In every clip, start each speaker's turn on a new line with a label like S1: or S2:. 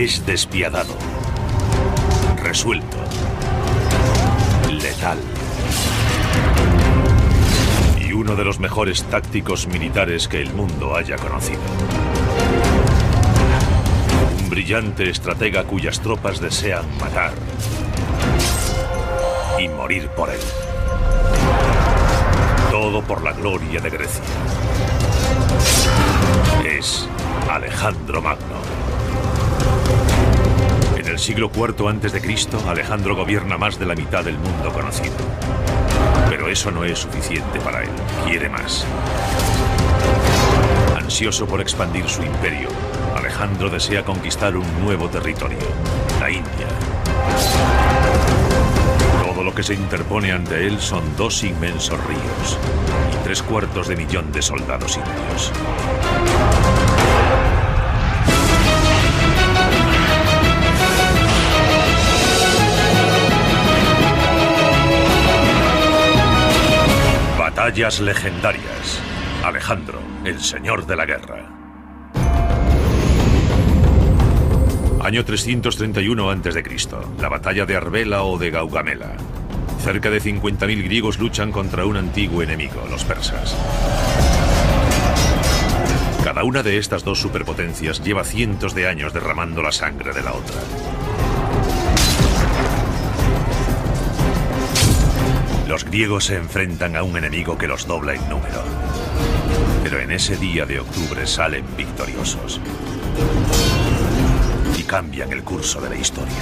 S1: Es despiadado, resuelto, letal y uno de los mejores tácticos militares que el mundo haya conocido. Un brillante estratega cuyas tropas desean matar y morir por él. Todo por la gloria de Grecia. Es Alejandro Magno. En el siglo IV a.C., Alejandro gobierna más de la mitad del mundo conocido. Pero eso no es suficiente para él. Quiere más. Ansioso por expandir su imperio, Alejandro desea conquistar un nuevo territorio, la India. Todo lo que se interpone ante él son 2 inmensos ríos y 3/4 de millón de soldados indios. Batallas legendarias. Alejandro, el señor de la guerra. Año 331 a.C., la batalla de Arbela o de Gaugamela. Cerca de 50.000 griegos luchan contra un antiguo enemigo, los persas. Cada una de estas 2 superpotencias lleva cientos de años derramando la sangre de la otra. Los griegos se enfrentan a un enemigo que los dobla en número. Pero en ese día de octubre salen victoriosos. Y cambian el curso de la historia.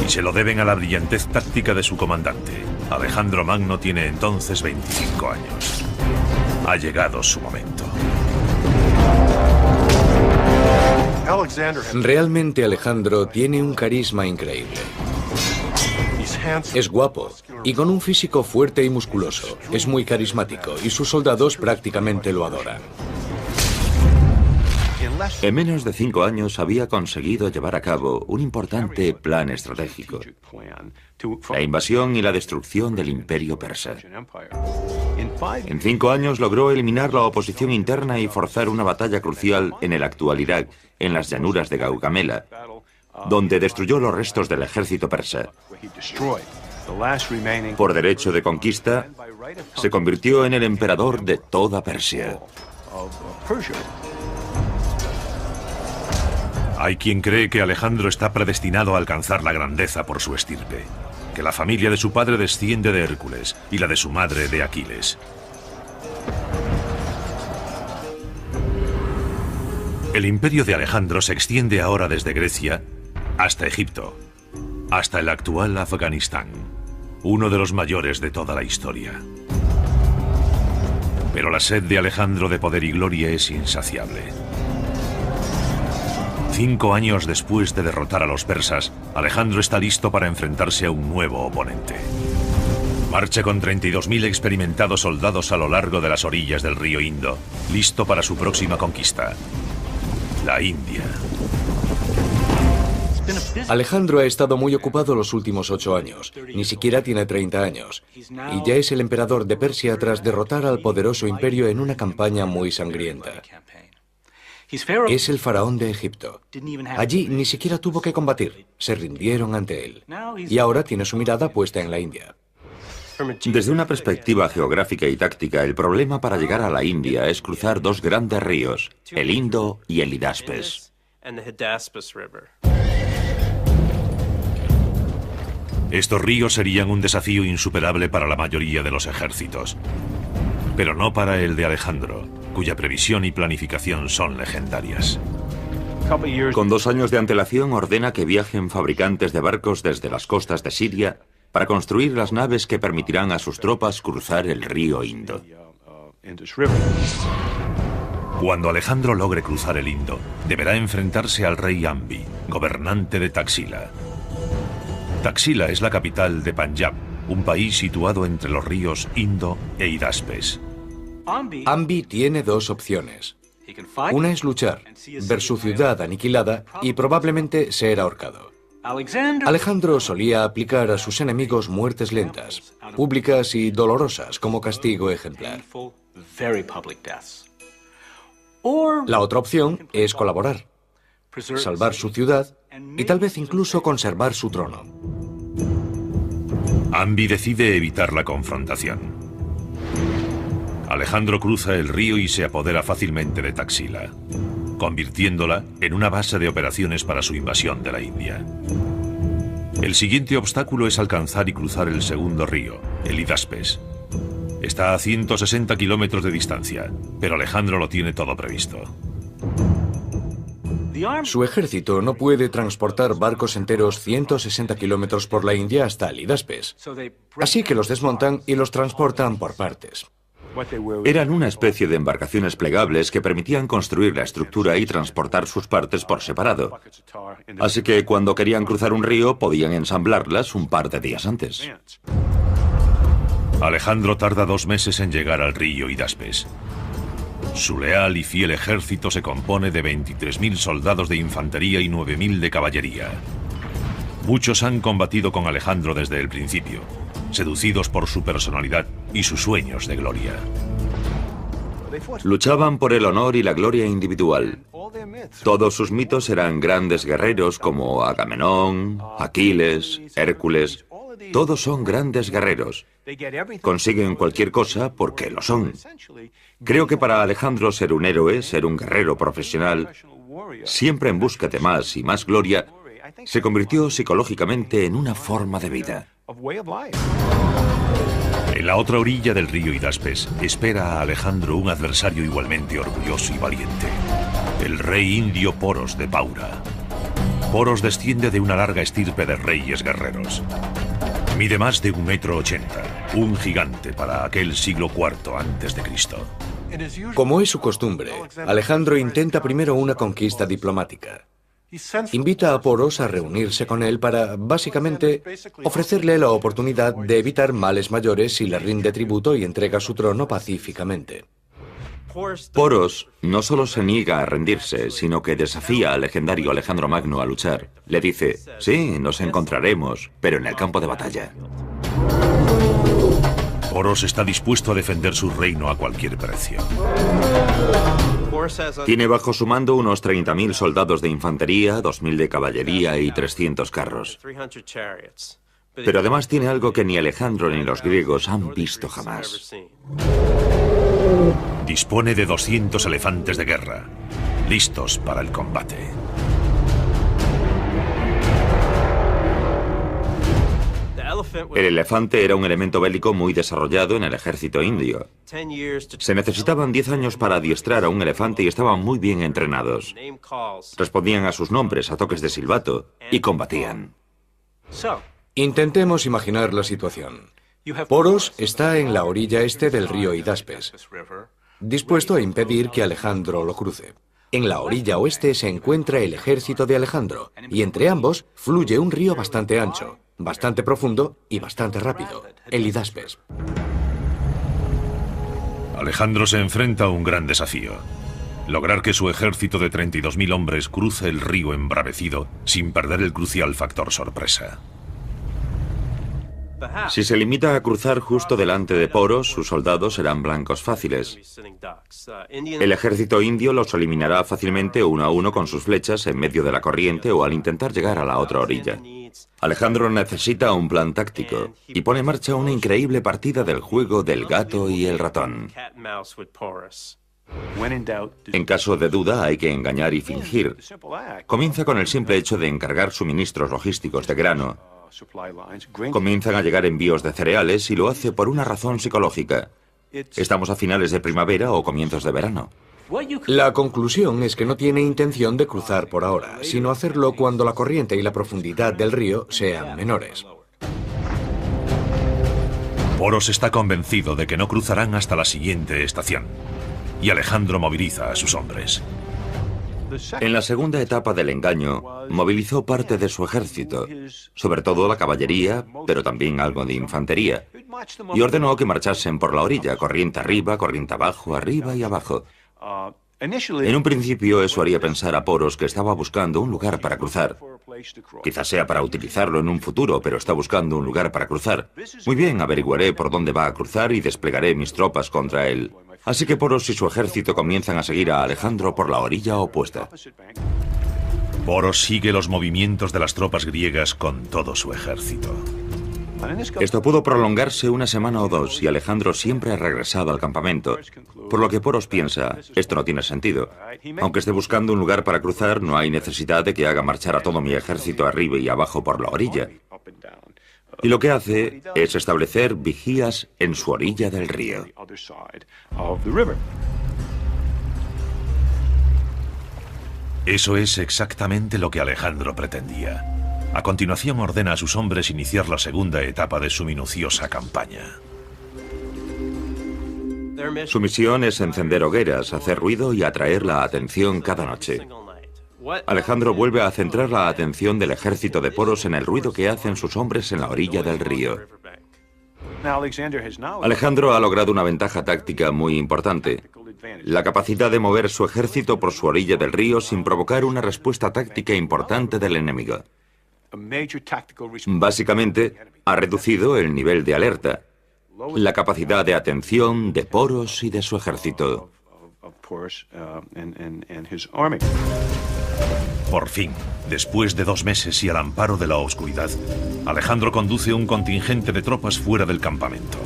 S1: Y se lo deben a la brillantez táctica de su comandante. Alejandro Magno tiene entonces 25 años. Ha llegado su momento.
S2: Realmente Alejandro tiene un carisma increíble. Es guapo y con un físico fuerte y musculoso. Es muy carismático y sus soldados prácticamente lo adoran.
S3: En menos de 5 años había conseguido llevar a cabo un importante plan estratégico: la invasión y la destrucción del imperio persa. En 5 años logró eliminar la oposición interna y forzar una batalla crucial en el actual Irak, en las llanuras de Gaugamela, donde destruyó los restos del ejército persa. Por derecho de conquista, se convirtió en el emperador de toda Persia.
S1: Hay quien cree que Alejandro está predestinado a alcanzar la grandeza por su estirpe, que la familia de su padre desciende de Hércules y la de su madre de Aquiles. El imperio de Alejandro se extiende ahora desde Grecia hasta Egipto, hasta el actual Afganistán, uno de los mayores de toda la historia. Pero la sed de Alejandro de poder y gloria es insaciable. 5 años después de derrotar a los persas, Alejandro está listo para enfrentarse a un nuevo oponente. Marcha con 32.000 experimentados soldados a lo largo de las orillas del río Indo, listo para su próxima conquista: la India.
S2: Alejandro ha estado muy ocupado los últimos 8 años. Ni siquiera tiene 30 años. Y ya es el emperador de Persia tras derrotar al poderoso imperio en una campaña muy sangrienta. Es el faraón de Egipto. Allí ni siquiera tuvo que combatir. Se rindieron ante él. Y ahora tiene su mirada puesta en la India.
S3: Desde una perspectiva geográfica y táctica, el problema para llegar a la India es cruzar 2 grandes ríos, el Indo y el Hidaspes.
S1: Estos ríos serían un desafío insuperable para la mayoría de los ejércitos, pero no para el de Alejandro, cuya previsión y planificación son legendarias.
S3: Con 2 años de antelación ordena que viajen fabricantes de barcos desde las costas de Siria para construir las naves que permitirán a sus tropas cruzar el río Indo.
S1: Cuando Alejandro logre cruzar el Indo, deberá enfrentarse al rey Ambi, gobernante de Taxila. Taxila es la capital de Panjab, un país situado entre los ríos Indo e Hidaspes.
S2: Ambi tiene 2 opciones. Una es luchar, ver su ciudad aniquilada y probablemente ser ahorcado. Alejandro solía aplicar a sus enemigos muertes lentas, públicas y dolorosas como castigo ejemplar. La otra opción es colaborar, salvar su ciudad y tal vez incluso conservar su trono.
S1: Ambi decide evitar la confrontación. Alejandro cruza el río y se apodera fácilmente de Taxila, convirtiéndola en una base de operaciones para su invasión de la India. El siguiente obstáculo es alcanzar y cruzar el segundo río, el Hidaspes. Está a 160 kilómetros de distancia, pero Alejandro lo tiene todo previsto.
S2: Su ejército no puede transportar barcos enteros 160 kilómetros por la India hasta el Hidaspes, así que los desmontan y los transportan por partes.
S3: Eran una especie de embarcaciones plegables que permitían construir la estructura y transportar sus partes por separado. Así que cuando querían cruzar un río podían ensamblarlas un par de días antes.
S1: Alejandro tarda 2 meses en llegar al río Hidaspes. Su leal y fiel ejército se compone de 23.000 soldados de infantería y 9.000 de caballería. Muchos han combatido con Alejandro desde el principio, seducidos por su personalidad y sus sueños de gloria.
S3: Luchaban por el honor y la gloria individual. Todos sus mitos eran grandes guerreros como Agamenón, Aquiles, Hércules. Todos son grandes guerreros. Consiguen cualquier cosa porque lo son. Creo que para Alejandro ser un héroe, ser un guerrero profesional, siempre en busca de más y más gloria, se convirtió psicológicamente en una forma de vida.
S1: En la otra orilla del río Hidaspes espera a Alejandro un adversario igualmente orgulloso y valiente, el rey indio Poros de Paura. Poros desciende de una larga estirpe de reyes guerreros. Mide más de 1,80 m, un gigante para aquel siglo IV a.C.
S2: Como es su costumbre, Alejandro intenta primero una conquista diplomática. Invita a Poros a reunirse con él para, básicamente, ofrecerle la oportunidad de evitar males mayores si le rinde tributo y entrega su trono pacíficamente.
S3: Poros no solo se niega a rendirse, sino que desafía al legendario Alejandro Magno a luchar. Le dice, sí, nos encontraremos, pero en el campo de batalla.
S1: Poros está dispuesto a defender su reino a cualquier precio.
S3: Tiene bajo su mando unos 30.000 soldados de infantería, 2.000 de caballería y 300 carros. Pero además tiene algo que ni Alejandro ni los griegos han visto jamás.
S1: Dispone de 200 elefantes de guerra, listos para el combate.
S3: El elefante era un elemento bélico muy desarrollado en el ejército indio. Se necesitaban 10 años para adiestrar a un elefante y estaban muy bien entrenados. Respondían a sus nombres a toques de silbato y combatían.
S2: Intentemos imaginar la situación. Poros está en la orilla este del río Hidaspes, dispuesto a impedir que Alejandro lo cruce. En la orilla oeste se encuentra el ejército de Alejandro, y entre ambos fluye un río bastante ancho, bastante profundo y bastante rápido, el Hidaspes.
S1: Alejandro se enfrenta a un gran desafío: lograr que su ejército de 32.000 hombres cruce el río embravecido sin perder el crucial factor sorpresa.
S3: Si se limita a cruzar justo delante de Poros, sus soldados serán blancos fáciles. El ejército indio los eliminará fácilmente uno a uno con sus flechas en medio de la corriente o al intentar llegar a la otra orilla. Alejandro necesita un plan táctico y pone en marcha una increíble partida del juego del gato y el ratón. En caso de duda hay que engañar y fingir. Comienza con el simple hecho de encargar suministros logísticos de grano. Comienzan a llegar envíos de cereales y lo hace por una razón psicológica. Estamos a finales de primavera o comienzos de verano.
S2: La conclusión es que no tiene intención de cruzar por ahora, sino hacerlo cuando la corriente y la profundidad del río sean menores.
S1: Poros está convencido de que no cruzarán hasta la siguiente estación, y Alejandro moviliza a sus hombres.
S3: En la segunda etapa del engaño, movilizó parte de su ejército, sobre todo la caballería, pero también algo de infantería, y ordenó que marchasen por la orilla, corriente arriba, corriente abajo, arriba y abajo. En un principio eso haría pensar a Poros que estaba buscando un lugar para cruzar, Quizás sea para utilizarlo en un futuro, pero está buscando un lugar para cruzar. Muy bien, averiguaré por dónde va a cruzar y desplegaré mis tropas contra él. Así que Poros y su ejército comienzan a seguir a Alejandro por la orilla opuesta.
S1: Poros sigue los movimientos de las tropas griegas con todo su ejército.
S3: Esto pudo prolongarse una semana o dos y Alejandro siempre ha regresado al campamento, por lo que Poros piensa, esto no tiene sentido. Aunque esté buscando un lugar para cruzar, no hay necesidad de que haga marchar a todo mi ejército arriba y abajo por la orilla. Y lo que hace es establecer vigías en su orilla del río.
S1: Eso es exactamente lo que Alejandro pretendía. A continuación ordena a sus hombres iniciar la segunda etapa de su minuciosa campaña.
S3: Su misión es encender hogueras, hacer ruido y atraer la atención cada noche. Alejandro vuelve a centrar la atención del ejército de Poros en el ruido que hacen sus hombres en la orilla del río. Alejandro ha logrado una ventaja táctica muy importante: la capacidad de mover su ejército por su orilla del río sin provocar una respuesta táctica importante del enemigo. Básicamente, ha reducido el nivel de alerta, la capacidad de atención de Poros y de su ejército.
S1: Por fin, después de 2 meses y al amparo de la oscuridad, Alejandro conduce un contingente de tropas fuera del campamento.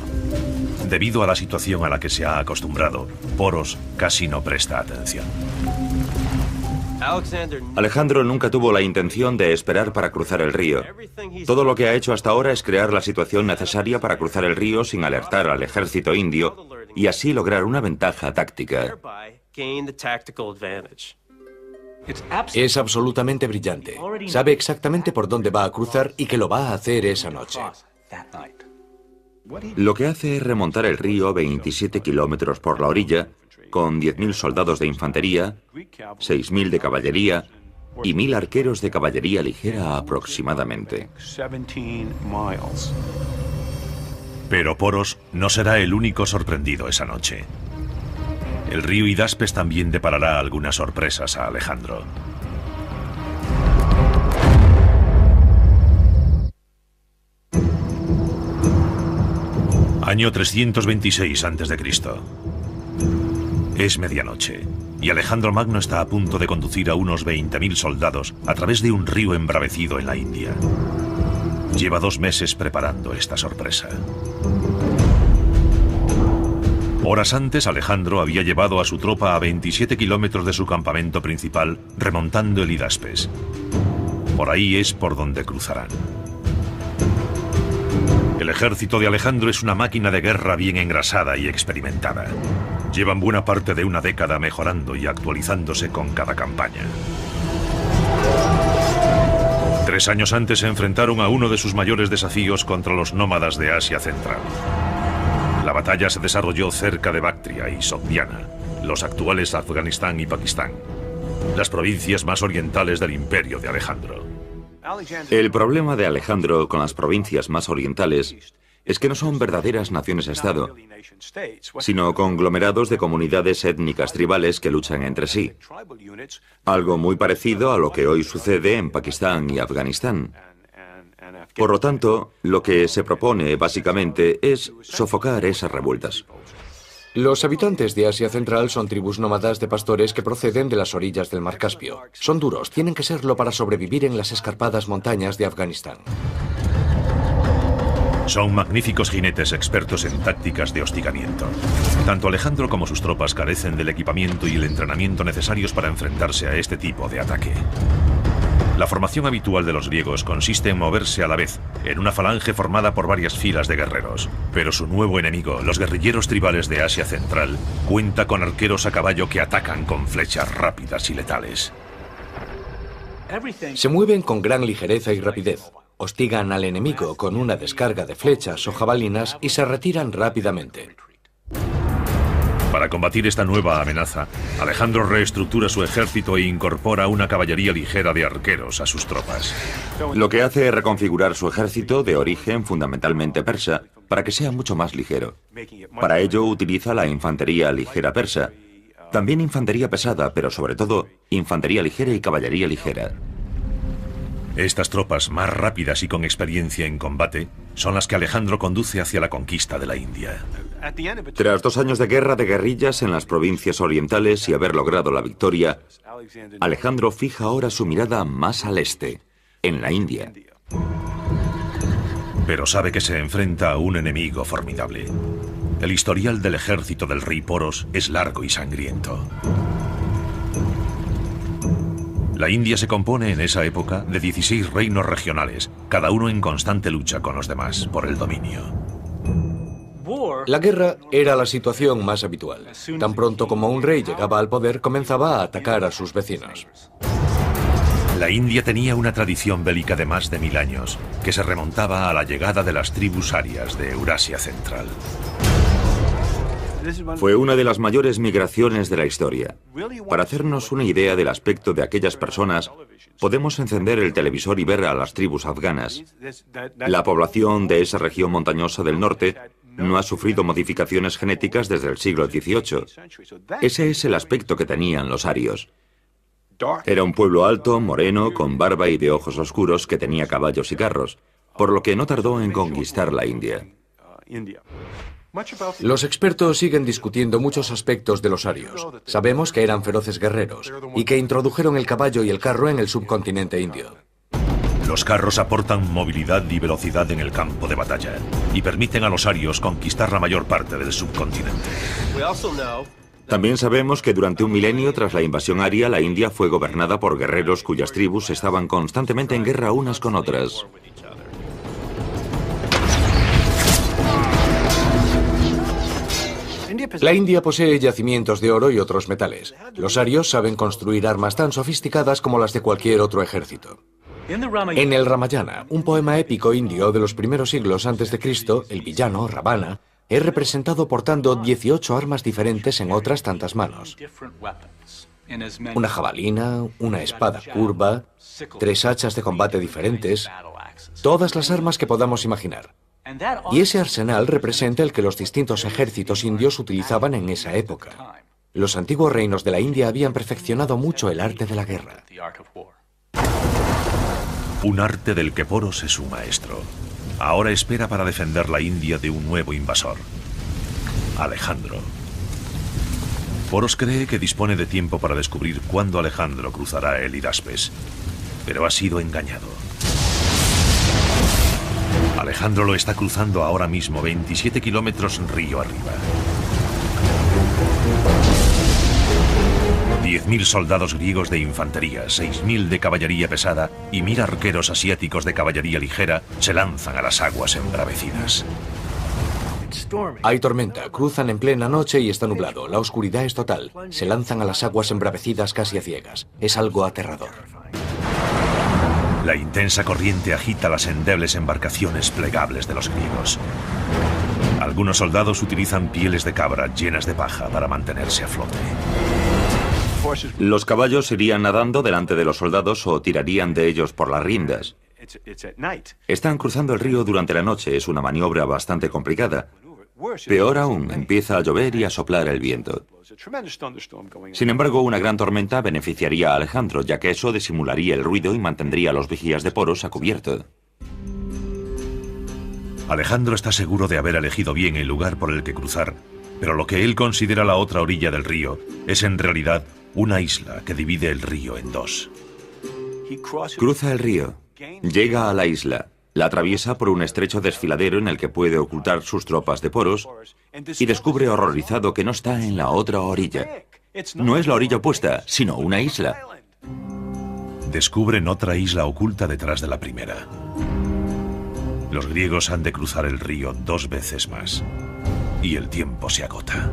S1: Debido a la situación a la que se ha acostumbrado, Poros casi no presta atención.
S3: Alejandro nunca tuvo la intención de esperar para cruzar el río. Todo lo que ha hecho hasta ahora es crear la situación necesaria para cruzar el río sin alertar al ejército indio y así lograr una ventaja táctica.
S2: Es absolutamente brillante. Sabe exactamente por dónde va a cruzar y que lo va a hacer esa noche.
S3: Lo que hace es remontar el río 27 kilómetros por la orilla, con 10.000 soldados de infantería, 6.000 de caballería y 1.000 arqueros de caballería ligera aproximadamente.
S1: Pero Poros no será el único sorprendido esa noche. El río Hidaspes también deparará algunas sorpresas a Alejandro. Año 326 a.C. Es medianoche, y Alejandro Magno está a punto de conducir a unos 20.000 soldados a través de un río embravecido en la India. Lleva 2 meses preparando esta sorpresa. Horas antes, Alejandro había llevado a su tropa a 27 kilómetros de su campamento principal, remontando el Hidaspes. Por ahí es por donde cruzarán. El ejército de Alejandro es una máquina de guerra bien engrasada y experimentada. Llevan buena parte de una década mejorando y actualizándose con cada campaña. 3 años antes se enfrentaron a uno de sus mayores desafíos contra los nómadas de Asia Central. La batalla se desarrolló cerca de Bactria y Sogdiana, los actuales Afganistán y Pakistán, las provincias más orientales del imperio de Alejandro.
S3: El problema de Alejandro con las provincias más orientales es que no son verdaderas naciones-estado, sino conglomerados de comunidades étnicas tribales que luchan entre sí. Algo muy parecido a lo que hoy sucede en Pakistán y Afganistán. Por lo tanto, lo que se propone básicamente es sofocar esas revueltas.
S2: Los habitantes de Asia Central son tribus nómadas de pastores que proceden de las orillas del Mar Caspio. Son duros, tienen que serlo para sobrevivir en las escarpadas montañas de Afganistán.
S1: Son magníficos jinetes expertos en tácticas de hostigamiento. Tanto Alejandro como sus tropas carecen del equipamiento y el entrenamiento necesarios para enfrentarse a este tipo de ataque. La formación habitual de los griegos consiste en moverse a la vez, en una falange formada por varias filas de guerreros. Pero su nuevo enemigo, los guerrilleros tribales de Asia Central, cuenta con arqueros a caballo que atacan con flechas rápidas y letales.
S2: Se mueven con gran ligereza y rapidez. Hostigan al enemigo con una descarga de flechas o jabalinas y se retiran rápidamente.
S1: Para combatir esta nueva amenaza, Alejandro reestructura su ejército e incorpora una caballería ligera de arqueros a sus tropas.
S3: Lo que hace es reconfigurar su ejército de origen fundamentalmente persa para que sea mucho más ligero. Para ello utiliza la infantería ligera persa, también infantería pesada, pero sobre todo infantería ligera y caballería ligera.
S1: Estas tropas más rápidas y con experiencia en combate son las que Alejandro conduce hacia la conquista de la India.
S3: Tras 2 años de guerra de guerrillas en las provincias orientales y haber logrado la victoria, Alejandro fija ahora su mirada más al este, en la India.
S1: Pero sabe que se enfrenta a un enemigo formidable. El historial del ejército del rey Poros es largo y sangriento. La India se compone en esa época de 16 reinos regionales, cada uno en constante lucha con los demás por el dominio.
S2: La guerra era la situación más habitual. Tan pronto como un rey llegaba al poder, comenzaba a atacar a sus vecinos.
S1: La India tenía una tradición bélica de más de 1000 años, que se remontaba a la llegada de las tribus arias de Eurasia Central.
S3: Fue una de las mayores migraciones de la historia. Para hacernos una idea del aspecto de aquellas personas, podemos encender el televisor y ver a las tribus afganas. La población de esa región montañosa del norte no ha sufrido modificaciones genéticas desde el siglo XVIII. Ese es el aspecto que tenían los arios. Era un pueblo alto, moreno, con barba y de ojos oscuros que tenía caballos y carros, por lo que no tardó en conquistar la India.
S2: Los expertos siguen discutiendo muchos aspectos de los arios. Sabemos que eran feroces guerreros y que introdujeron el caballo y el carro en el subcontinente indio.
S1: Los carros aportan movilidad y velocidad en el campo de batalla y permiten a los arios conquistar la mayor parte del subcontinente.
S3: También sabemos que durante un milenio tras la invasión aria, la India fue gobernada por guerreros cuyas tribus estaban constantemente en guerra unas con otras.
S2: La India posee yacimientos de oro y otros metales. Los arios saben construir armas tan sofisticadas como las de cualquier otro ejército. En el Ramayana, un poema épico indio de los primeros siglos antes de Cristo, el villano, Ravana, es representado portando 18 armas diferentes en otras tantas manos. Una jabalina, una espada curva, 3 hachas de combate diferentes, todas las armas que podamos imaginar. Y ese arsenal representa el que los distintos ejércitos indios utilizaban en esa época. Los antiguos reinos de la India habían perfeccionado mucho el arte de la guerra.
S1: Un arte del que Poros es un maestro. Ahora espera para defender la India de un nuevo invasor, Alejandro. Poros cree que dispone de tiempo para descubrir cuándo Alejandro cruzará el Hidaspes, pero ha sido engañado. Alejandro lo está cruzando ahora mismo 27 kilómetros río arriba. 10.000 soldados griegos de infantería, 6.000 de caballería pesada y 1.000 arqueros asiáticos de caballería ligera se lanzan a las aguas embravecidas.
S2: Hay tormenta, cruzan en plena noche y está nublado. La oscuridad es total. Se lanzan a las aguas embravecidas casi a ciegas. Es algo aterrador.
S1: La intensa corriente agita las endebles embarcaciones plegables de los griegos. Algunos soldados utilizan pieles de cabra llenas de paja para mantenerse a flote.
S3: Los caballos irían nadando delante de los soldados o tirarían de ellos por las riendas. Están cruzando el río durante la noche, es una maniobra bastante complicada. Peor aún, empieza a llover y a soplar el viento. Sin embargo, una gran tormenta beneficiaría a Alejandro, ya que eso disimularía el ruido y mantendría a los vigías de Poros a cubierto.
S1: Alejandro está seguro de haber elegido bien el lugar por el que cruzar, pero lo que él considera la otra orilla del río es en realidad una isla que divide el río en dos.
S3: Cruza el río, llega a la isla, la atraviesa por un estrecho desfiladero en el que puede ocultar sus tropas de Poros y descubre horrorizado que no está en la otra orilla. No es la orilla opuesta, sino una isla.
S1: Descubren otra isla oculta detrás de la primera. Los griegos han de cruzar el río 2 veces más y el tiempo se agota.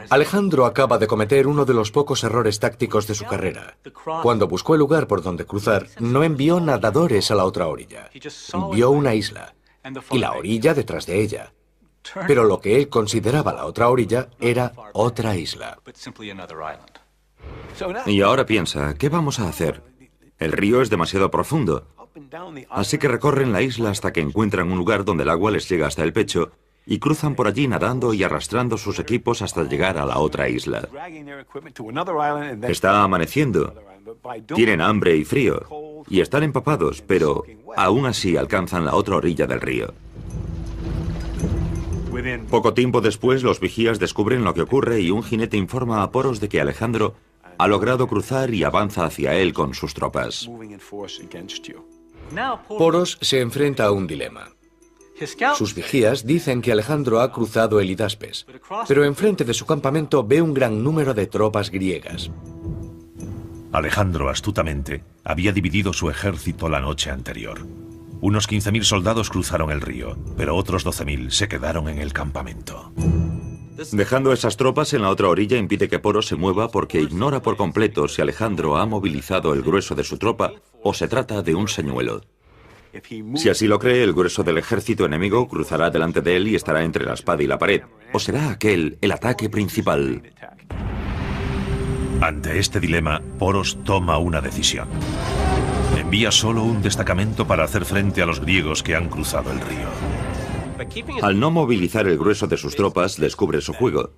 S2: Alejandro acaba de cometer uno de los pocos errores tácticos de su carrera. Cuando buscó el lugar por donde cruzar, no envió nadadores a la otra orilla. Vio una isla y la orilla detrás de ella. Pero lo que él consideraba la otra orilla era otra isla.
S3: Y ahora piensa, ¿qué vamos a hacer? El río es demasiado profundo. Así que recorren la isla hasta que encuentran un lugar donde el agua les llega hasta el pecho y cruzan por allí nadando y arrastrando sus equipos hasta llegar a la otra isla. Está amaneciendo, tienen hambre y frío, y están empapados, pero aún así alcanzan la otra orilla del río. Poco tiempo después, los vigías descubren lo que ocurre y un jinete informa a Poros de que Alejandro ha logrado cruzar y avanza hacia él con sus tropas.
S2: Poros se enfrenta a un dilema. Sus vigías dicen que Alejandro ha cruzado el Hidaspes, pero enfrente de su campamento ve un gran número de tropas griegas.
S1: Alejandro, astutamente, había dividido su ejército la noche anterior. Unos 15.000 soldados cruzaron el río, pero otros 12.000 se quedaron en el campamento.
S3: Dejando esas tropas en la otra orilla impide que Poros se mueva porque ignora por completo si Alejandro ha movilizado el grueso de su tropa o se trata de un señuelo. Si así lo cree, el grueso del ejército enemigo cruzará delante de él y estará entre la espada y la pared. ¿O será aquel el ataque principal?
S1: Ante este dilema, Poros toma una decisión. Envía solo un destacamento para hacer frente a los griegos que han cruzado el río.
S3: Al no movilizar el grueso de sus tropas, descubre su juego.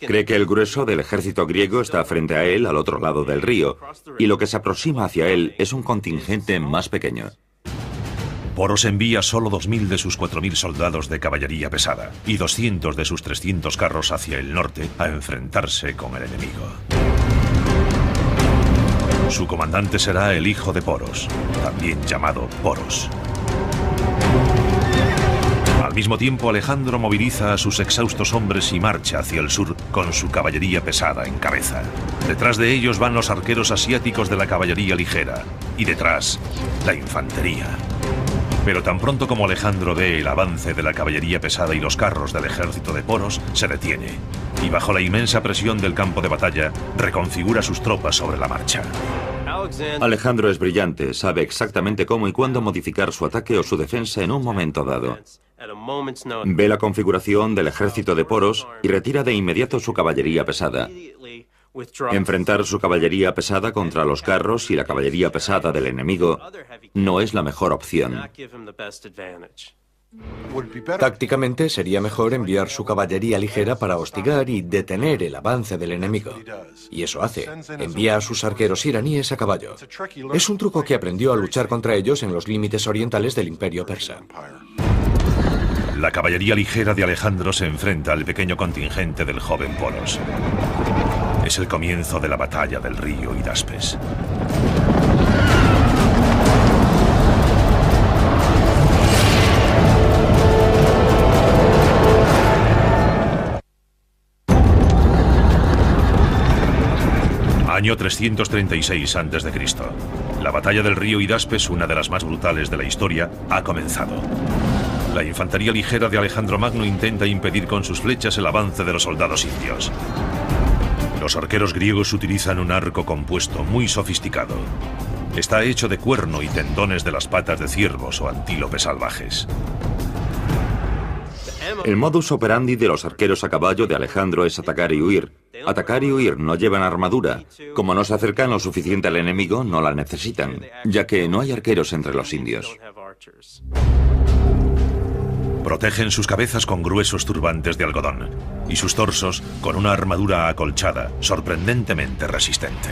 S3: Cree que el grueso del ejército griego está frente a él al otro lado del río, y lo que se aproxima hacia él es un contingente más pequeño.
S1: Poros envía solo 2.000 de sus 4.000 soldados de caballería pesada y 200 de sus 300 carros hacia el norte a enfrentarse con el enemigo. Su comandante será el hijo de Poros, también llamado Poros. Al mismo tiempo, Alejandro moviliza a sus exhaustos hombres y marcha hacia el sur con su caballería pesada en cabeza. Detrás de ellos van los arqueros asiáticos de la caballería ligera y detrás, la infantería. Pero tan pronto como Alejandro ve el avance de la caballería pesada y los carros del ejército de Poros, se detiene y bajo la inmensa presión del campo de batalla, reconfigura sus tropas sobre la marcha.
S3: Alejandro es brillante, sabe exactamente cómo y cuándo modificar su ataque o su defensa en un momento dado. Ve la configuración del ejército de Poros y retira de inmediato su caballería pesada. Enfrentar su caballería pesada contra los carros y la caballería pesada del enemigo no es la mejor opción.
S2: Tácticamente sería mejor enviar su caballería ligera para hostigar y detener el avance del enemigo. Y eso hace, envía a sus arqueros iraníes a caballo. Es un truco que aprendió a luchar contra ellos en los límites orientales del Imperio Persa.
S1: La caballería ligera de Alejandro se enfrenta al pequeño contingente del joven Poros. Es el comienzo de la batalla del río Hidaspes. Año 336 a.C. La batalla del río Hidaspes, una de las más brutales de la historia, ha comenzado. La infantería ligera de Alejandro Magno intenta impedir con sus flechas el avance de los soldados indios. Los arqueros griegos utilizan un arco compuesto muy sofisticado. Está hecho de cuerno y tendones de las patas de ciervos o antílopes salvajes.
S3: El modus operandi de los arqueros a caballo de Alejandro es atacar y huir. Atacar y huir, no llevan armadura. Como no se acercan lo suficiente al enemigo, no la necesitan, ya que no hay arqueros entre los indios.
S1: Protegen sus cabezas con gruesos turbantes de algodón y sus torsos con una armadura acolchada, sorprendentemente resistente.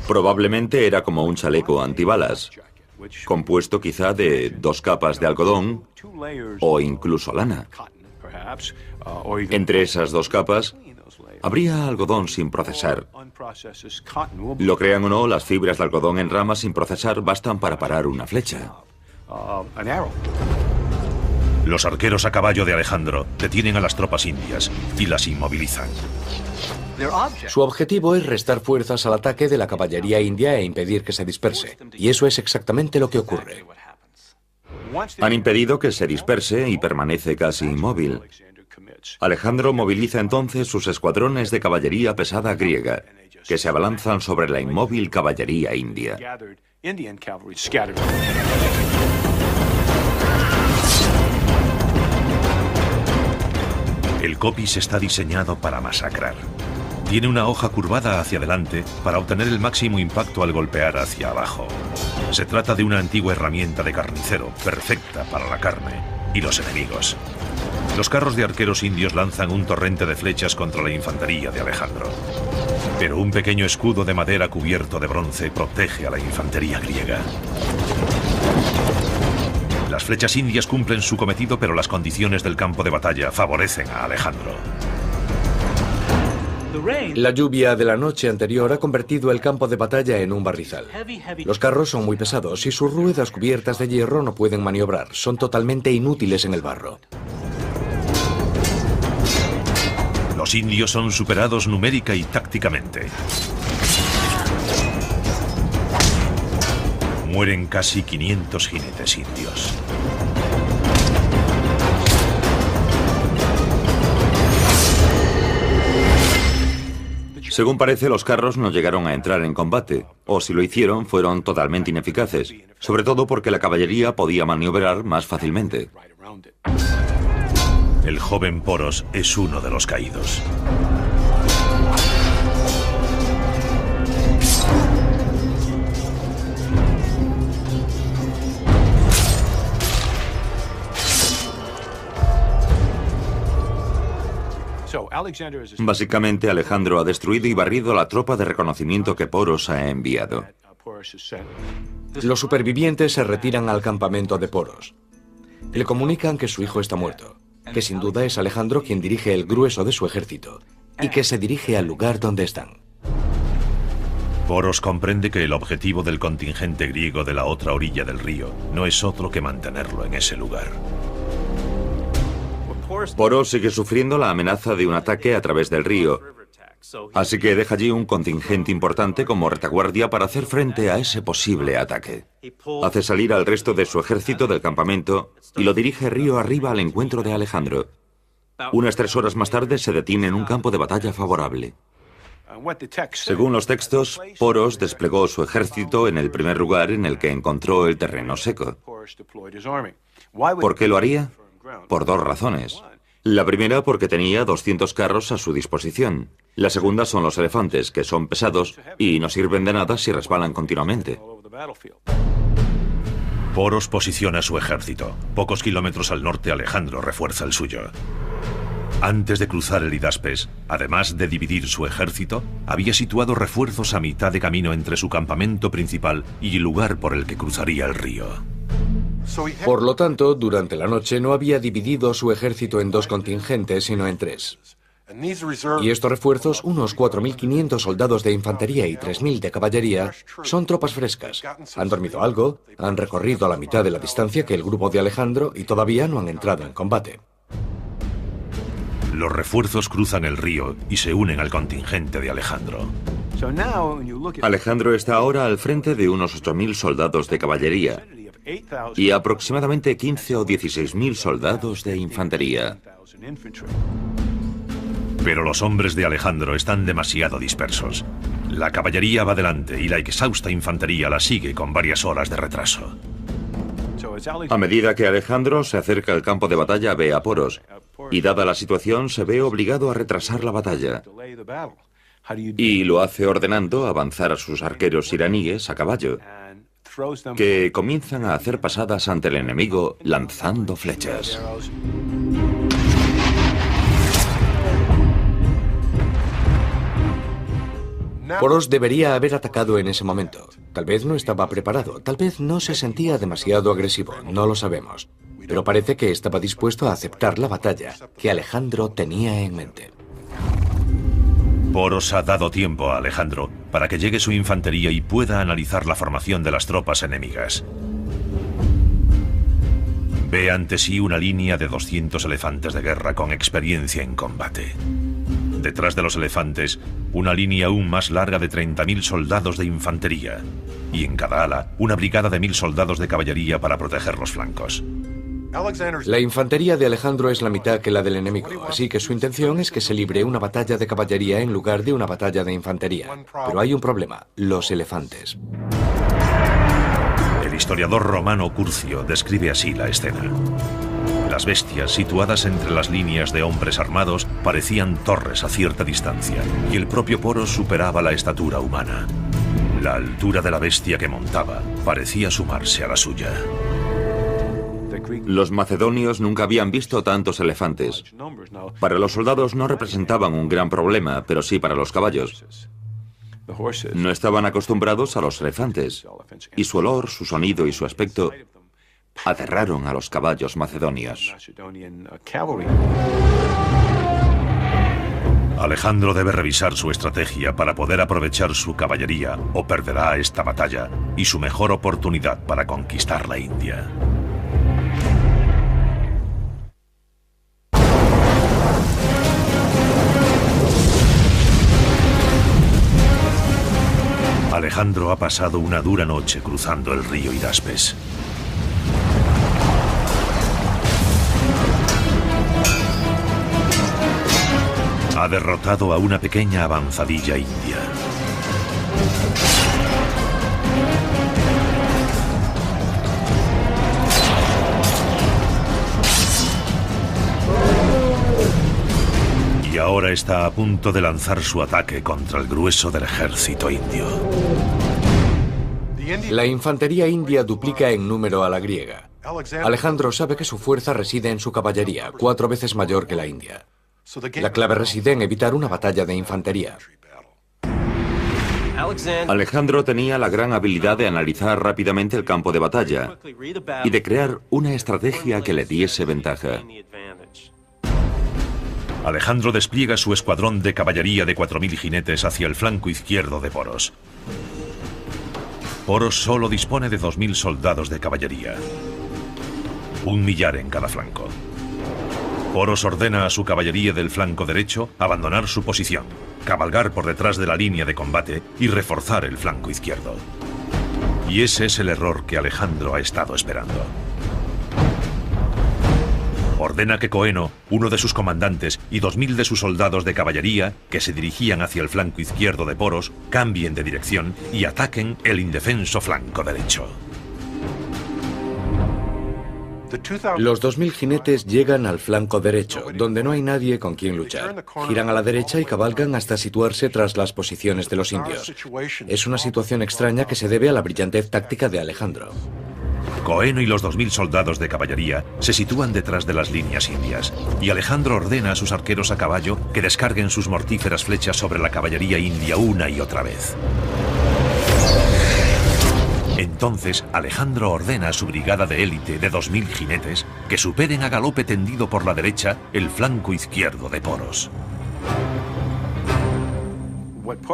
S3: Probablemente era como un chaleco antibalas, compuesto quizá de 2 capas de algodón o incluso lana. Entre esas 2 capas habría algodón sin procesar. Lo crean o no, las fibras de algodón en ramas sin procesar bastan para parar una flecha.
S1: Los arqueros a caballo de Alejandro detienen a las tropas indias y las inmovilizan.
S2: Su objetivo es restar fuerzas al ataque de la caballería india e impedir que se disperse. Y eso es exactamente lo que ocurre.
S3: Han impedido que se disperse y permanece casi inmóvil. Alejandro moviliza entonces sus escuadrones de caballería pesada griega, que se abalanzan sobre la inmóvil caballería india.
S1: El copis está diseñado para masacrar. Tiene una hoja curvada hacia adelante para obtener el máximo impacto al golpear hacia abajo. Se trata de una antigua herramienta de carnicero, perfecta para la carne y los enemigos. Los carros de arqueros indios lanzan un torrente de flechas contra la infantería de Alejandro. Pero un pequeño escudo de madera cubierto de bronce protege a la infantería griega. Las flechas indias cumplen su cometido, pero las condiciones del campo de batalla favorecen a Alejandro.
S2: La lluvia de la noche anterior ha convertido el campo de batalla en un barrizal. Los carros son muy pesados y sus ruedas cubiertas de hierro no pueden maniobrar. Son totalmente inútiles en el barro.
S1: Los indios son superados numérica y tácticamente. Mueren casi 500 jinetes indios.
S3: Según parece, los carros no llegaron a entrar en combate, o si lo hicieron, fueron totalmente ineficaces, sobre todo porque la caballería podía maniobrar más fácilmente.
S1: El joven Poros es uno de los caídos.
S3: Básicamente, Alejandro ha destruido y barrido la tropa de reconocimiento que Poros ha enviado.
S2: Los supervivientes se retiran al campamento de Poros. Le comunican que su hijo está muerto, que sin duda es Alejandro quien dirige el grueso de su ejército y que se dirige al lugar donde están.
S1: Poros comprende que el objetivo del contingente griego de la otra orilla del río no es otro que mantenerlo en ese lugar.
S3: Poros sigue sufriendo la amenaza de un ataque a través del río, así que deja allí un contingente importante como retaguardia para hacer frente a ese posible ataque. Hace salir al resto de su ejército del campamento y lo dirige río arriba al encuentro de Alejandro. Unas 3 horas más tarde se detiene en un campo de batalla favorable. Según los textos, Poros desplegó su ejército en el primer lugar en el que encontró el terreno seco. ¿Por qué lo haría? Por 2 razones. La primera, porque tenía 200 carros a su disposición. La segunda son los elefantes, que son pesados y no sirven de nada si resbalan continuamente.
S1: Poros posiciona su ejército. Pocos kilómetros al norte, Alejandro refuerza el suyo. Antes de cruzar el Hidaspes, además de dividir su ejército, había situado refuerzos a mitad de camino entre su campamento principal y el lugar por el que cruzaría el río.
S2: Por lo tanto, durante la noche no había dividido su ejército en 2 contingentes, sino en 3. Y estos refuerzos, unos 4.500 soldados de infantería y 3.000 de caballería, son tropas frescas. Han dormido algo, han recorrido la mitad de la distancia que el grupo de Alejandro y todavía no han entrado en combate.
S1: Los refuerzos cruzan el río y se unen al contingente de Alejandro.
S3: Alejandro está ahora al frente de unos 8.000 soldados de caballería y aproximadamente 15 o 16.000 soldados de infantería.
S1: Pero los hombres de Alejandro están demasiado dispersos. La caballería va delante y la exhausta infantería la sigue con varias horas de retraso.
S3: A medida que Alejandro se acerca al campo de batalla, ve a Poros, y dada la situación se ve obligado a retrasar la batalla. Y lo hace ordenando avanzar a sus arqueros iraníes a caballo, que comienzan a hacer pasadas ante el enemigo lanzando flechas.
S2: Poros debería haber atacado en ese momento. Tal vez no estaba preparado, tal vez no se sentía demasiado agresivo, no lo sabemos. Pero parece que estaba dispuesto a aceptar la batalla que Alejandro tenía en mente.
S1: Poros ha dado tiempo a Alejandro para que llegue su infantería y pueda analizar la formación de las tropas enemigas. Ve ante sí una línea de 200 elefantes de guerra con experiencia en combate. Detrás de los elefantes, una línea aún más larga de 30.000 soldados de infantería. Y en cada ala, una brigada de 1.000 soldados de caballería para proteger los flancos.
S2: La infantería de Alejandro es la mitad que la del enemigo, así que su intención es que se libre una batalla de caballería en lugar de una batalla de infantería. Pero hay un problema, los elefantes.
S1: El historiador romano Curcio describe así la escena. Las bestias, situadas entre las líneas de hombres armados, parecían torres a cierta distancia, y el propio Poros superaba la estatura humana. La altura de la bestia que montaba parecía sumarse a la suya.
S3: Los macedonios nunca habían visto tantos elefantes. Para los soldados no representaban un gran problema, pero sí para los caballos. No estaban acostumbrados a los elefantes, y su olor, su sonido y su aspecto aterraron a los caballos macedonios.
S1: Alejandro debe revisar su estrategia para poder aprovechar su caballería o perderá esta batalla y su mejor oportunidad para conquistar la India. Alejandro ha pasado una dura noche cruzando el río Hidaspes. Ha derrotado a una pequeña avanzadilla india. Y ahora está a punto de lanzar su ataque contra el grueso del ejército indio.
S2: La infantería india duplica en número a la griega. Alejandro sabe que su fuerza reside en su caballería, 4 veces mayor que la india. La clave reside en evitar una batalla de infantería.
S3: Alejandro tenía la gran habilidad de analizar rápidamente el campo de batalla y de crear una estrategia que le diese ventaja.
S1: Alejandro despliega su escuadrón de caballería de 4.000 jinetes hacia el flanco izquierdo de Poros. Poros solo dispone de 2.000 soldados de caballería, 1.000.000 en cada flanco. Poros ordena a su caballería del flanco derecho abandonar su posición, cabalgar por detrás de la línea de combate y reforzar el flanco izquierdo. Y ese es el error que Alejandro ha estado esperando. Ordena que Coeno, uno de sus comandantes y 2.000 de sus soldados de caballería que se dirigían hacia el flanco izquierdo de Poros, cambien de dirección y ataquen el indefenso flanco derecho.
S2: Los 2.000 jinetes llegan al flanco derecho, donde no hay nadie con quien luchar. Giran a la derecha y cabalgan hasta situarse tras las posiciones de los indios. Es una situación extraña que se debe a la brillantez táctica de Alejandro.
S1: Coeno y los 2.000 soldados de caballería se sitúan detrás de las líneas indias, y Alejandro ordena a sus arqueros a caballo que descarguen sus mortíferas flechas sobre la caballería india una y otra vez. Entonces, Alejandro ordena a su brigada de élite de 2.000 jinetes que superen a galope tendido por la derecha el flanco izquierdo de Poros.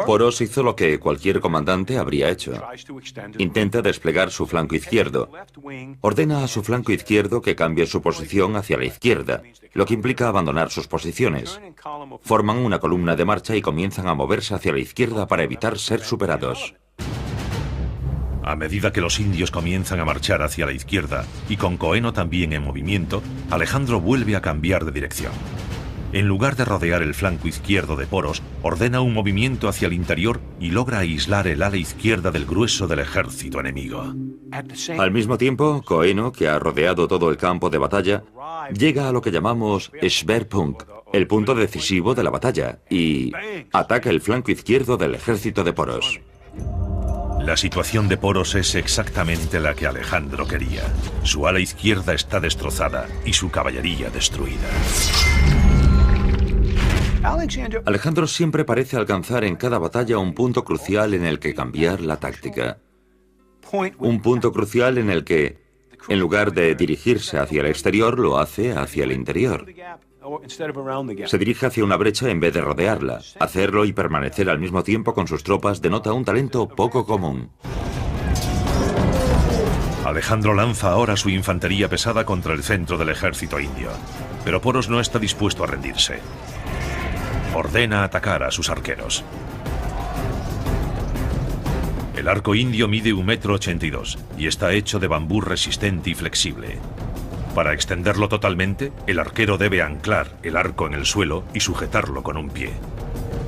S3: Poros hizo lo que cualquier comandante habría hecho. Intenta desplegar su flanco izquierdo. Ordena a su flanco izquierdo que cambie su posición hacia la izquierda, lo que implica abandonar sus posiciones. Forman una columna de marcha y comienzan a moverse hacia la izquierda para evitar ser superados.
S1: A medida que los indios comienzan a marchar hacia la izquierda, y con Coeno también en movimiento, Alejandro vuelve a cambiar de dirección. En lugar de rodear el flanco izquierdo de Poros, ordena un movimiento hacia el interior y logra aislar el ala izquierda del grueso del ejército enemigo.
S3: Al mismo tiempo, Coeno, que ha rodeado todo el campo de batalla, llega a lo que llamamos Schwerpunkt, el punto decisivo de la batalla, y ataca el flanco izquierdo del ejército de Poros.
S1: La situación de Poros es exactamente la que Alejandro quería. Su ala izquierda está destrozada y su caballería destruida.
S3: Alejandro siempre parece alcanzar en cada batalla un punto crucial en el que cambiar la táctica. Un punto crucial en el que, en lugar de dirigirse hacia el exterior, lo hace hacia el interior. Se dirige hacia una brecha en vez de rodearla. Hacerlo y permanecer al mismo tiempo con sus tropas denota un talento poco común.
S1: Alejandro lanza ahora su infantería pesada contra el centro del ejército indio. Pero Poros no está dispuesto a rendirse. Ordena atacar a sus arqueros. El arco indio mide 1,82 m y está hecho de bambú resistente y flexible. Para extenderlo totalmente, el arquero debe anclar el arco en el suelo y sujetarlo con un pie.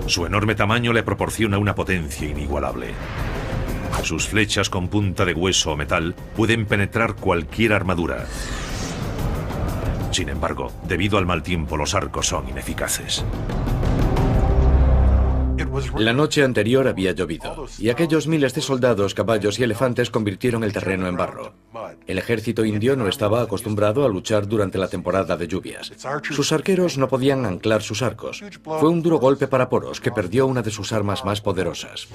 S1: Su enorme tamaño le proporciona una potencia inigualable. Sus flechas con punta de hueso o metal pueden penetrar cualquier armadura. Sin embargo, debido al mal tiempo, los arcos son ineficaces.
S2: La noche anterior había llovido, y aquellos miles de soldados, caballos y elefantes convirtieron el terreno en barro. El ejército indio no estaba acostumbrado a luchar durante la temporada de lluvias. Sus arqueros no podían anclar sus arcos. Fue un duro golpe para Poros, que perdió una de sus armas más poderosas.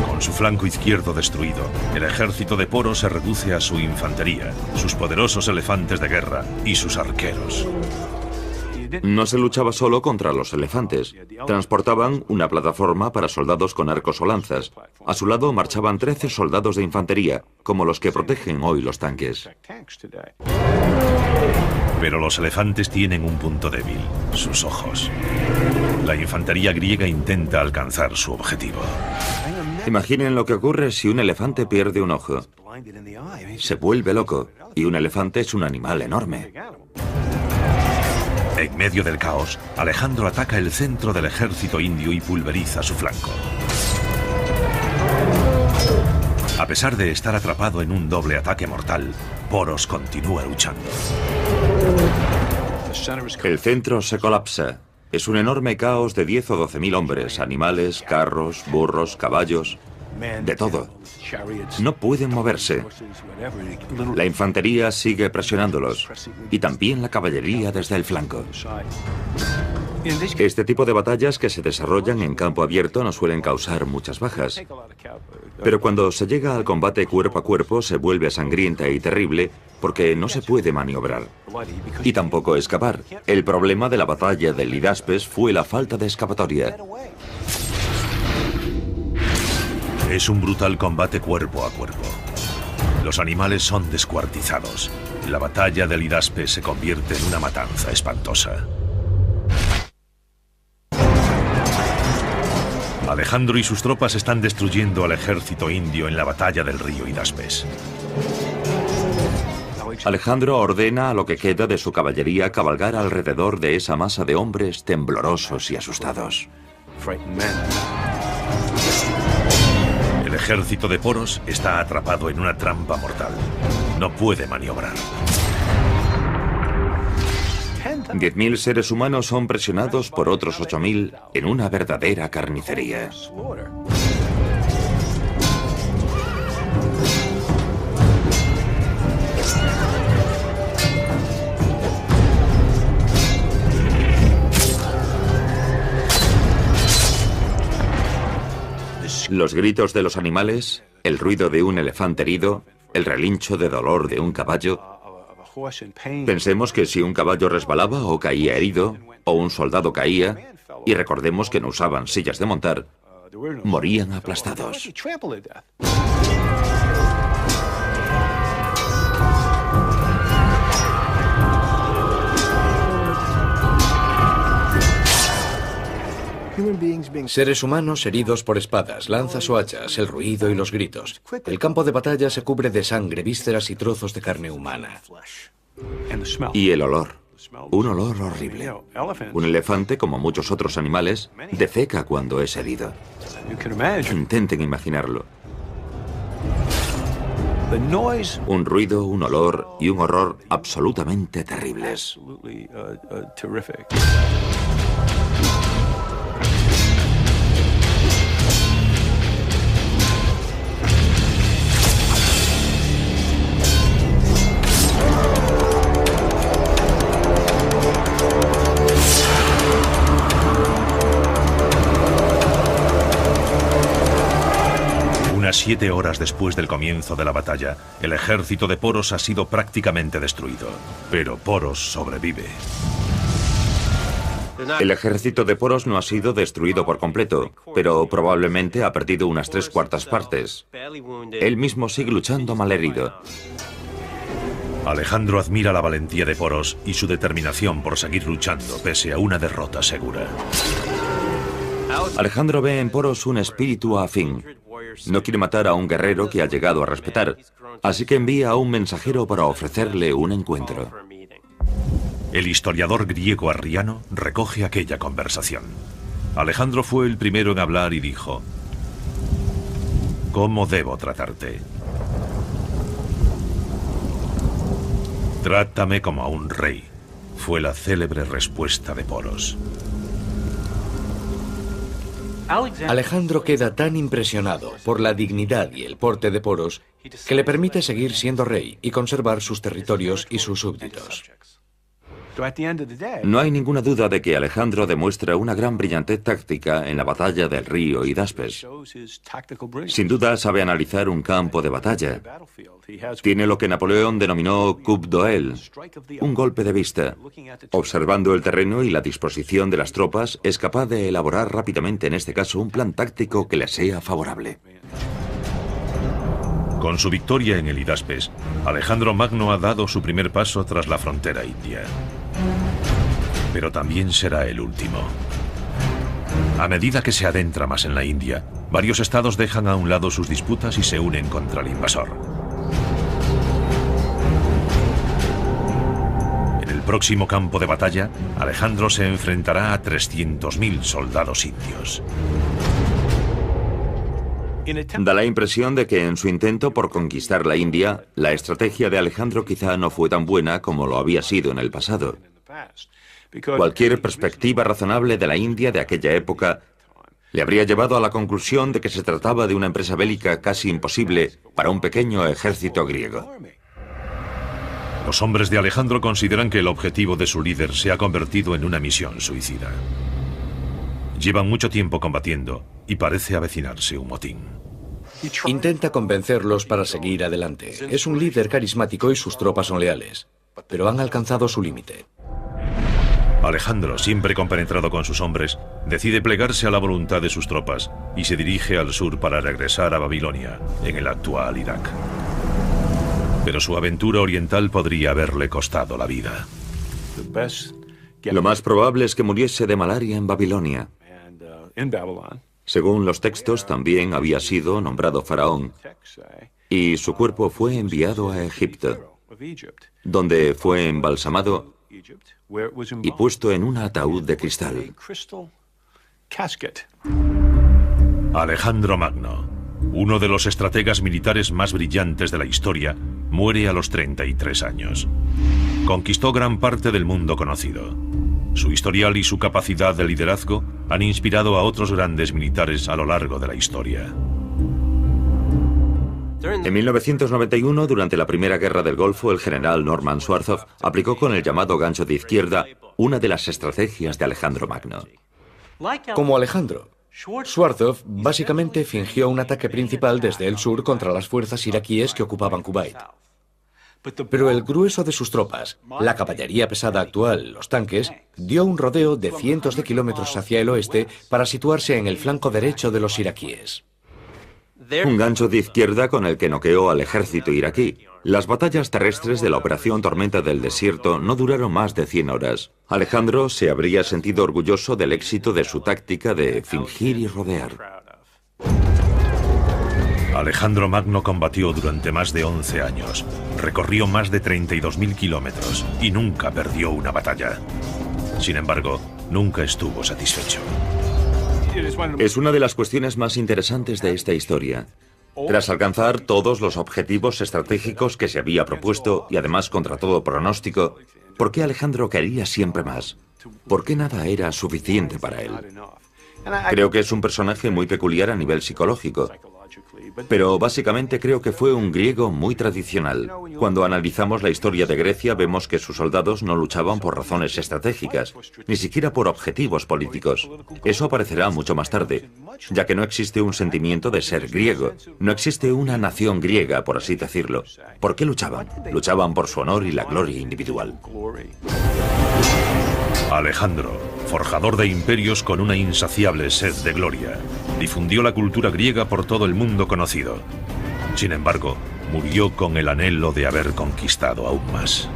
S1: Con su flanco izquierdo destruido, el ejército de Poros se reduce a su infantería, sus poderosos elefantes de guerra y sus arqueros.
S3: No se luchaba solo contra los elefantes. Transportaban una plataforma para soldados con arcos o lanzas. A su lado marchaban 13 soldados de infantería, como los que protegen hoy los tanques.
S1: Pero los elefantes tienen un punto débil, sus ojos. La infantería griega intenta alcanzar su objetivo.
S3: Imaginen lo que ocurre si un elefante pierde un ojo. Se vuelve loco, y un elefante es un animal enorme.
S1: En medio del caos, Alejandro ataca el centro del ejército indio y pulveriza su flanco. A pesar de estar atrapado en un doble ataque mortal, Poros continúa luchando.
S3: El centro se colapsa. Es un enorme caos de 10 o 12.000 hombres, animales, carros, burros, caballos, de todo. No pueden moverse. La infantería sigue presionándolos y también la caballería desde el flanco. Este tipo de batallas que se desarrollan en campo abierto no suelen causar muchas bajas. Pero cuando se llega al combate cuerpo a cuerpo se vuelve sangrienta y terrible porque no se puede maniobrar. Y tampoco escapar. El problema de la batalla del Hidaspes fue la falta de escapatoria.
S1: Es un brutal combate cuerpo a cuerpo. Los animales son descuartizados. La batalla del Hidaspes se convierte en una matanza espantosa. Alejandro y sus tropas están destruyendo al ejército indio en la batalla del río Hidaspes.
S3: Alejandro ordena a lo que queda de su caballería cabalgar alrededor de esa masa de hombres temblorosos y asustados.
S1: El ejército de Poros está atrapado en una trampa mortal. No puede maniobrar.
S3: 10.000 seres humanos son presionados por otros 8.000 en una verdadera carnicería. Los gritos de los animales, el ruido de un elefante herido, el relincho de dolor de un caballo. Pensemos que si un caballo resbalaba o caía herido, o un soldado caía, y recordemos que no usaban sillas de montar, morían aplastados.
S2: Seres humanos heridos por espadas, lanzas o hachas, el ruido y los gritos. El campo de batalla se cubre de sangre, vísceras y trozos de carne humana.
S3: Y el olor. Un olor horrible. Un elefante, como muchos otros animales, defeca cuando es herido. Intenten imaginarlo. Un ruido, un olor y un horror absolutamente terribles.
S1: Unas 7 horas después del comienzo de la batalla, el ejército de Poros ha sido prácticamente destruido. Pero Poros sobrevive.
S3: El ejército de Poros no ha sido destruido por completo, pero probablemente ha perdido unas 3/4 partes. Él mismo sigue luchando malherido.
S1: Alejandro admira la valentía de Poros y su determinación por seguir luchando pese a una derrota segura.
S3: Alejandro ve en Poros un espíritu afín. No quiere matar a un guerrero que ha llegado a respetar, así que envía a un mensajero para ofrecerle un encuentro.
S1: El historiador griego Arriano recoge aquella conversación. Alejandro fue el primero en hablar y dijo: ¿Cómo debo tratarte? Trátame como a un rey, fue la célebre respuesta de Poros.
S2: Alejandro queda tan impresionado por la dignidad y el porte de Poros que le permite seguir siendo rey y conservar sus territorios y sus súbditos.
S3: No hay ninguna duda de que Alejandro demuestra una gran brillantez táctica en la batalla del río Hidaspes. Sin duda sabe analizar un campo de batalla. Tiene lo que Napoleón denominó coup d'oeil, un golpe de vista. Observando el terreno y la disposición de las tropas, es capaz de elaborar rápidamente, en este caso, un plan táctico que le sea favorable.
S1: Con su victoria en el Hidaspes, Alejandro Magno ha dado su primer paso tras la frontera india. Pero también será el último. A medida que se adentra más en la India, varios estados dejan a un lado sus disputas y se unen contra el invasor. En el próximo campo de batalla, Alejandro se enfrentará a 300.000 soldados indios.
S3: Da la impresión de que en su intento por conquistar la India, la estrategia de Alejandro quizá no fue tan buena como lo había sido en el pasado. Cualquier perspectiva razonable de la India de aquella época le habría llevado a la conclusión de que se trataba de una empresa bélica casi imposible para un pequeño ejército griego.
S1: Los hombres de Alejandro consideran que el objetivo de su líder se ha convertido en una misión suicida. Llevan mucho tiempo combatiendo y parece avecinarse un motín.
S2: Intenta convencerlos para seguir adelante. Es un líder carismático y sus tropas son leales, pero han alcanzado su límite.
S1: Alejandro, siempre compenetrado con sus hombres, decide plegarse a la voluntad de sus tropas y se dirige al sur para regresar a Babilonia, en el actual Irak. Pero su aventura oriental podría haberle costado la vida.
S3: Lo más probable es que muriese de malaria en Babilonia. Según los textos, también había sido nombrado faraón y su cuerpo fue enviado a Egipto, donde fue embalsamado y puesto en un ataúd de cristal.
S1: Alejandro Magno, uno de los estrategas militares más brillantes de la historia, muere a los 33 años. Conquistó gran parte del mundo conocido. Su historial y su capacidad de liderazgo han inspirado a otros grandes militares a lo largo de la historia.
S3: En 1991, durante la Primera Guerra del Golfo, el general Norman Schwarzkopf aplicó con el llamado gancho de izquierda una de las estrategias de Alejandro Magno.
S2: Como Alejandro, Schwarzkopf básicamente fingió un ataque principal desde el sur contra las fuerzas iraquíes que ocupaban Kuwait. Pero el grueso de sus tropas, la caballería pesada actual, los tanques, dio un rodeo de cientos de kilómetros hacia el oeste para situarse en el flanco derecho de los iraquíes.
S3: Un gancho de izquierda con el que noqueó al ejército iraquí. Las batallas terrestres de la Operación Tormenta del Desierto no duraron más de 100 horas. Alejandro se habría sentido orgulloso del éxito de su táctica de fingir y rodear.
S1: Alejandro Magno combatió durante más de 11 años, recorrió más de 32.000 kilómetros y nunca perdió una batalla. Sin embargo, nunca estuvo satisfecho.
S3: Es una de las cuestiones más interesantes de esta historia. Tras alcanzar todos los objetivos estratégicos que se había propuesto y además contra todo pronóstico, ¿por qué Alejandro quería siempre más? ¿Por qué nada era suficiente para él? Creo que es un personaje muy peculiar a nivel psicológico. Pero básicamente creo que fue un griego muy tradicional. Cuando analizamos la historia de Grecia vemos que sus soldados no luchaban por razones estratégicas, ni siquiera por objetivos políticos. Eso aparecerá mucho más tarde, ya que no existe un sentimiento de ser griego. No existe una nación griega, por así decirlo. ¿Por qué luchaban? Luchaban por su honor y la gloria individual.
S1: Alejandro, forjador de imperios con una insaciable sed de gloria, difundió la cultura griega por todo el mundo conocido. Sin embargo, murió con el anhelo de haber conquistado aún más.